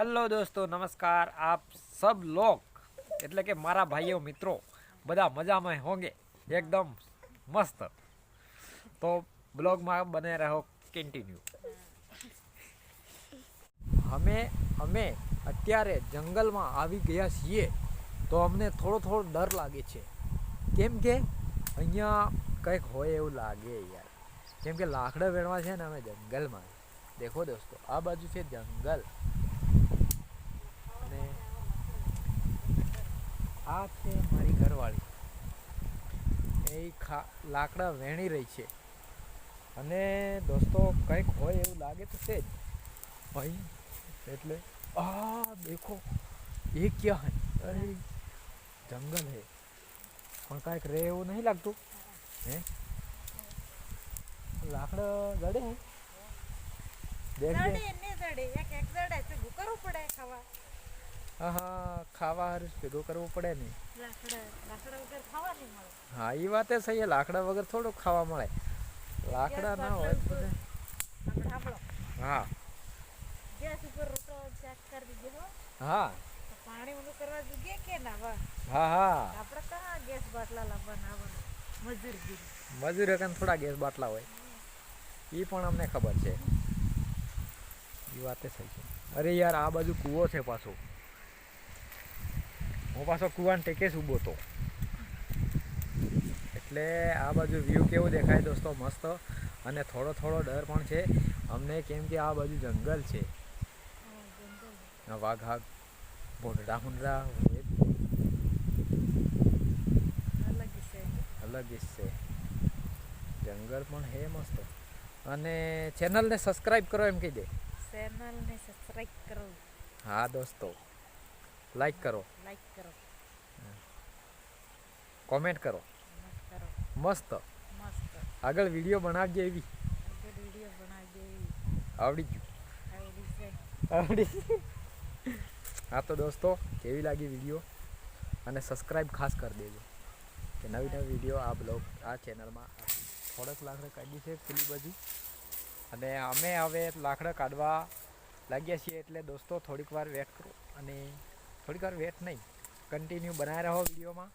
Hello दोस्तों नमस्कार। आप सब लोग એટલે કે મારા ભાઈઓ મિત્રો બધા મજામાં હોંગે એકદમ મસ્ત। તો બ્લોગમાં બને રહો કન્ટિન્યુ। અમે અત્યારે જંગલમાં આવી ગયા છીએ તો અમને થોડો ડર લાગે છે કેમ કે અહીંયા કંઈક હોય એવું લાગે યાર। કેમ કે લાકડા વેણવા છે ને અમે જંગલમાં। देखो दोस्तों आ बाजू से जंगल અને આ છે મારી ઘરવાળી એ લાકડા વેણી રહી છે અને દોસ્તો કંઈક હોય એવું લાગે તો છે જ ભાઈ। એટલે आ देखो ये क्या है? अरे जंगल है પણ કાંઈક રહે એવું નહીં લાગતું હે? લાકડા જડે હે હા ખાવા હારું ભેગું કરવું પડે ને। હા એ વાત સહી है લાકડા વગર થોડું ખાવા મળે। લાકડા ના હોય તો હા ગેસ ઉપર રોટલો ચેક કરી દીધો હો। હા પાણી ઊંડું કરવા જોઈએ કે ના વા હા હા આપણે કहाँ ગેસ બાટલા લાવવાના મજૂરી મજૂર કન થોડા ગેસ બાટલા હોય એ પણ અમને ખબર છે એ વાત સહી છે। અરે યાર આ બાજુ કૂવો છે પાછો હું પાછો કૂવાને ટેકે જ ઊભો હતો એટલે આ બાજુ વ્યૂ કેવું દેખાય દોસ્તો મસ્ત અને થોડો ડર પણ છે અમને કેમ કે આ બાજુ જંગલ છે। વાઘ ભોંડરા અલગ છે જંગલ પણ હે મસ્ત। અને ચેનલને સબસ્ક્રાઇબ કરો એમ કહી દે। ચેનલને સબસ્ક્રાઇબ કરો। હા દોસ્તો લાઈક કરો કોમેન્ટ કરો મસ્ત આગળ વિડીયો બનાવજે એવી આવડી હા તો દોસ્તો કેવી લાગી વિડીયો અને સબસ્ક્રાઇબ ખાસ કરી દેજો કે નવી વિડીયો આ બ્લોગ આ ચેનલમાં થોડાક લાકડા કાઢી છે પેલી બાજુ અને અમે હવે લાકડા કાઢવા લાગ્યા છીએ એટલે દોસ્તો થોડીક વાર વેટ કરો અને થોડીક વાર વેટ નહીં કન્ટિન્યુ બનાવી રહો વિડીયોમાં।